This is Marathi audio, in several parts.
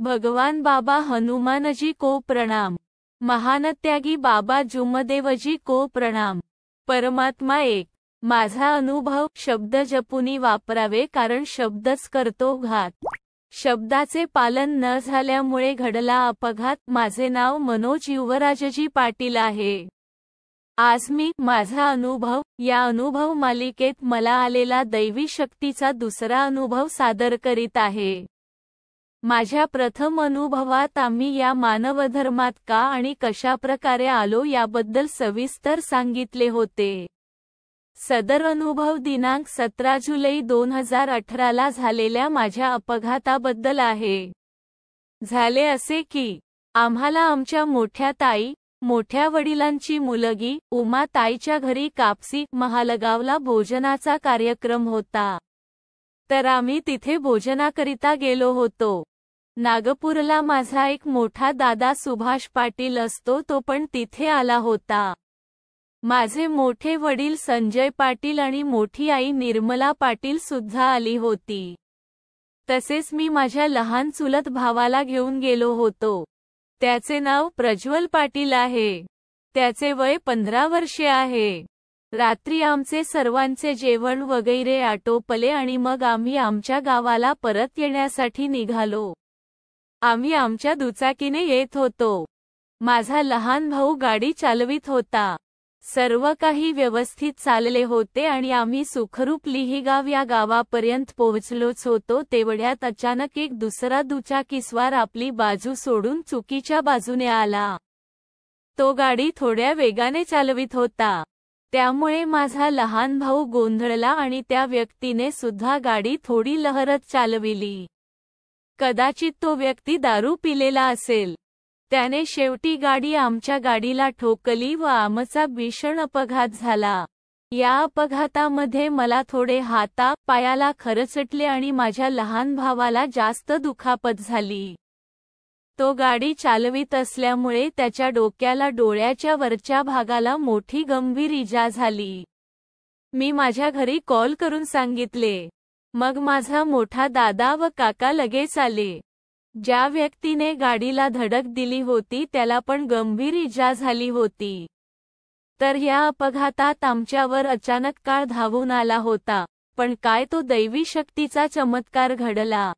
भगवान बाबा हनुमानजी को प्रणाम। महानत्यागी बाबा जुमदेवजी को प्रणाम। परमात्मा एक। माझा अनुभव, शब्द जपुनी वापरावे कारण शब्दच करतो घात। शब्दाचे पालन न झाल्यामुळे घडला अपघात। माझे नाव मनोज युवराजजी पाटील आहे। आज मी माझा अनुभव या अनुभव मालिकेत मला आलेला दैवी शक्तीचा दुसरा अनुभव सादर करीत आहे। माझ्या प्रथम अनुभवात आम्ही या मानवधर्मात का आणि कशा प्रकारे आलो याबद्दल सविस्तर सांगितले होते। सदर अनुभव दिनांक 17 जुलै 2018 ला झालेल्या माझ्या अपघाताबद्दल आहे। झाले असे की आम्हाला आमच्या मोठ्या ताई, मोठ्या वडिलांची मुलगी उमा ताईच्या घरी कापसी महालगावला भोजनाचा कार्यक्रम होता। तर आम्ही तिथे भोजनाकरिता गेलो होतो। नागपूरला माझा एक मोठा दादा सुभाष पाटील असतो, तो पण तिथे आला होता। माझे मोठे वडील संजय पाटील आणि मोठी आई निर्मला पाटील सुद्धा आली होती। तसेच मी माझ्या लहान चुलत भावाला घेऊन गेलो होतो। त्याचे नाव प्रज्वल पाटील आहे। त्याचे वय 15 वर्षे आहे। रात्री आमचे सर्वांचे जेवण वगैरे आटोपले आणि मग आम्ही आमच्या गावाला परत येण्यासाठी निघालो। आम्ही आमच्या दुचाकीने येत होतो। माझा लहान भाऊ गाडी चालवित होता। सर्व काही व्यवस्थित चालले होते आणि आम्ही सुखरूप लिहिगाव या गावापर्यंत पोहोचलोच होतो। तेवढ्यात अचानक एक दुसरा दुचाकीस्वार आपली बाजू सोडून चुकीच्या बाजूने आला। तो गाडी थोड्या वेगाने चालवित होता। त्यामुळे माझा लहान भाऊ गोंधळला आणि त्या व्यक्तीने सुद्धा गाडी थोडी लहरत चालविली। कदाचित तो व्यक्ती दारू पिलेला असेल। त्याने शेवटी गाडी आमच्या गाडीला ठोकली व आमचा भीषण अपघात झाला। या अपघातामध्ये मला थोडे हाता पायाला खरचटले आणि माझ्या लहान भावाला जास्त दुखापत झाली। तो गाडी चालवित असल्यामुळे त्याच्या डोक्याला डोळ्याच्या वरच्या भागाला मोठी गंभीर इजा झाली। मी माझ्या घरी कॉल करून सांगितले। मग माझा मोठा दादा व काका लगेच आले। ज्या व्यक्तीने गाडीला धडक दिली होती त्याला पण गंभीर इजा झाली होती। तर या अपघातात आमच्यावर अचानक काळ धावून आला होता। पण काय तो दैवी शक्तीचा चमत्कार घडला।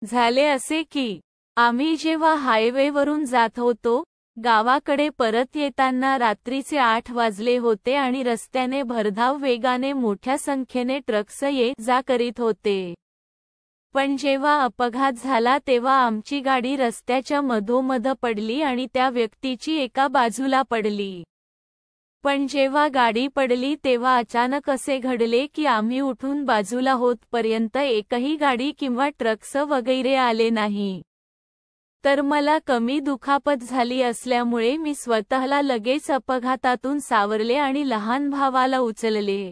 झाले असे की आम्ही जेव्हा हायवेवरून जात होतो, गावाकडे परत येताना रात्रीचे 8 वाजले होते आणि रस्त्याने भरधाव वेगाने मोठ्या संख्येने ट्रक्स ये जा करीत होते। पण जेव्हा अपघात झाला तेव्हा आमची गाडी रस्त्याच्या मधोमध पडली आणि त्या व्यक्तीची एका बाजूला पडली। पण जेव्हा गाडी पडली तेव्हा अचानक असे घडले की आम्ही उठून बाजूला होतपर्यंत एकही गाडी किंवा ट्रक्स वगैरे आले नाही। तर मला कमी दुखापत झाली असल्यामुळे मी स्वतःला लगेच अपघातातून सावरले आणि लहान भावाला उचलले।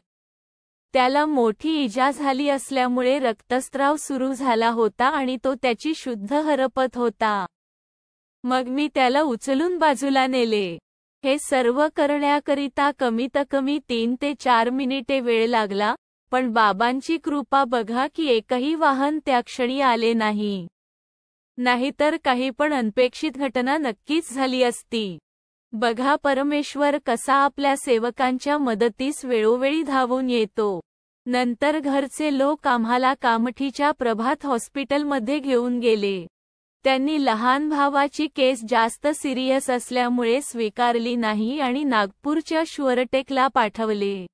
त्याला मोठी इजा झाली असल्यामुळे रक्तस्राव सुरू झाला होता आणि तो त्याची शुद्ध हरपत होता। मग मी त्याला उचलून बाजूला नेले। हे सर्व करण्याकरिता कमीत कमी 3 ते 4 मिनिटे वेळ लागला। पण बाबांची कृपा बघा की एकही वाहन त्या क्षणी आले नाही। नाहीतर काही पण अनपेक्षित घटना नक्कीच झाली असती। बघा परमेश्वर कसा आपल्या सेवकांच्या मदतीस वेळोवेळी धावून येतो। नंतर घरचे लोक आम्हाला कामठीच्या प्रभात हॉस्पिटलमध्ये घेऊन गेले। त्यांनी लहान भावाची केस जास्त सिरियस असल्यामुळे स्वीकारली नाही आणि नागपूरच्या शुअरटेकला पाठवले।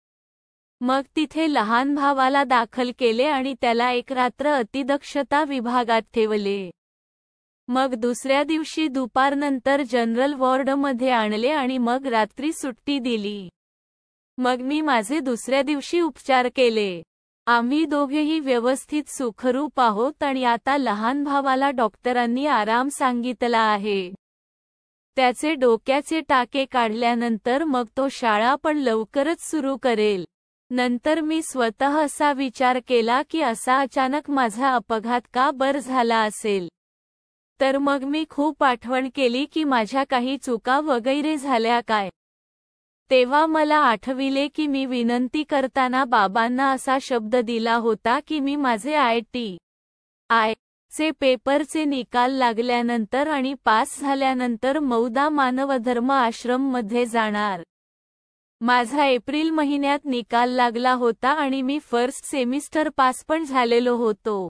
मग तिथे लहान भावाला दाखल केले आणि त्याला एक रात्र अतिदक्षता विभागात ठेवले। मग दुसऱ्या दिवशी दुपारनंतर जनरल वॉर्डमध्ये आणले आणि मग रात्री सुट्टी दिली। मग मी माझे दुसऱ्या दिवशी उपचार केले। आम्ही दोघेही व्यवस्थित सुखरूप आहोत आणि आता लहान भावाला डॉक्टरांनी आराम सांगितला आहे। त्याचे डोक्याचे टाके काढल्यानंतर मग तो शाळा पण लवकरच सुरू करेल। नंतर मी स्वतः असा विचार केला की असा अचानक माझा अपघात का बरं झाला असेल। तर मग मी खूप आठवण केली की माझ्या काही चुका वगैरे झाल्या काय। तेव्हा मला आठविले की मी विनंती करताना बाबांना असा शब्द दिला होता की मी माझे ITI चे पेपरचे निकाल लागल्यानंतर आणि पास झाल्यानंतर मौदा मानवधर्म आश्रम मध्ये जाणार। माझा एप्रिल महिन्यात निकाल लागला होता आणि मी फर्स्ट सेमिस्टर पास पण झालेलो होतो।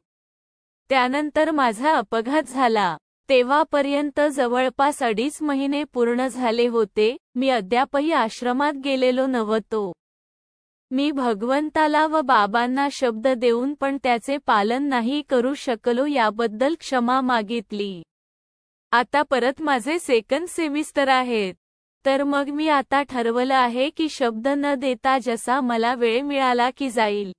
त्यानंतर माझा अपघात झाला। तेव्हापर्यंत जवळपास 2.5 महिने पूर्ण झाले होते, मी अद्यापही आश्रमात गेलेलो नव्हतो। मी भगवंताला व बाबांना शब्द देऊन पण त्याचे पालन नाही करू शकलो, याबद्दल क्षमा मागितली। आता परत माझे सेकंड सेमिस्टर आहेत, तर मग मी आता ठरवलं आहे की शब्द न देता जसा मला वेळ मिळाला की जाईल।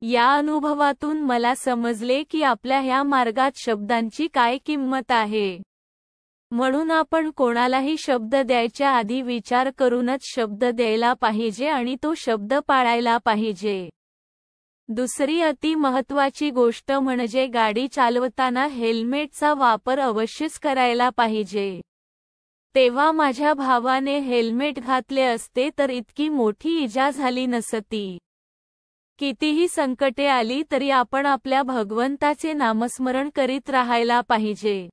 या अनुभवातून मला समजले की आपल्या ह्या मार्गात शब्दांची काय किंमत आहे। म्हणून आपण कोणालाही शब्द द्यायच्या आधी विचार करूनच शब्द द्यायला पाहिजे आणि तो शब्द पाळायला पाहिजे। दुसरी अति महत्त्वाची गोष्ट म्हणजे गाडी चालवताना हेल्मेटचा वापर अवश्यच करायला पाहिजे। तेव्हा माझ्या भावाने हेल्मेट घातले असते तर इतकी मोठी इजा झाली नसती। कितीही संकटे आली तरी आपण आपल्या भगवंताचे नामस्मरण करीत राहायला पाहिजे,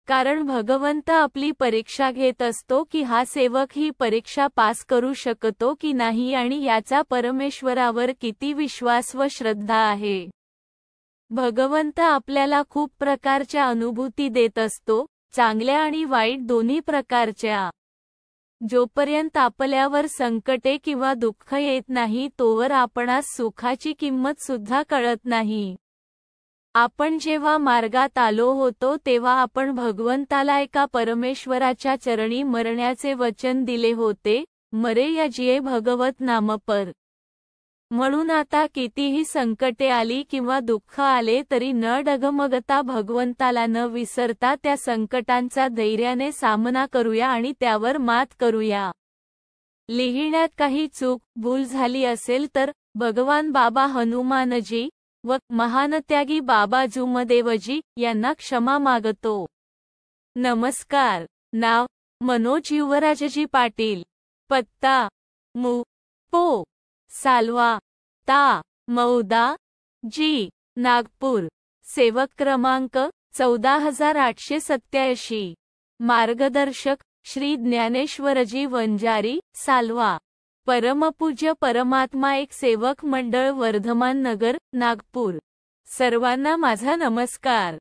कारण भगवंत आपली परीक्षा घेत असतो की हा सेवक ही परीक्षा पास करू शकतो की नाही आणि याचा परमेश्वरावर किती विश्वास व श्रद्धा आहे। भगवंत आपल्याला खूप प्रकारच्या अनुभूती देत असतो, चांगल्या आणि वाईट दोन्ही प्रकारच्या। जोपर्यंत आपल्यावर संकटे किंवा दुःख येत नाही तोवर आपणास सुखाची किंमत सुद्धा कळत नाही। आपण जेव्हा मार्गात आलो होतो तेव्हा आपण भगवंताला एका परमेश्वराच्या चरणी मरण्याचे वचन दिले होते, मरे या जिये भगवत नाम पर। म्हणून आता कितीही संकटे आली किंवा दुःख आले तरी न डगमगता भगवंताला न विसरता त्या संकटांचा धैर्याने सामना करूया आणि त्यावर मात करूया। लिहिण्यात काही चूक भूल झाली असेल तर भगवान बाबा हनुमानजी व महानत्यागी बाबा जुमदेवजी यांना क्षमा मागतो। नमस्कार। नाव मनोज युवराजजी पाटील। पत्ता मु. पो. सालवा ता. मौदा जी. नागपूर। सेवक क्रमांक 14887। मार्गदर्शक श्री ज्ञानेश्वरजी वंजारी, सालवा। परमपूज्य परमात्मा एक सेवक मंडळ वर्धमान नगर, नागपूर। सर्वांना माझा नमस्कार।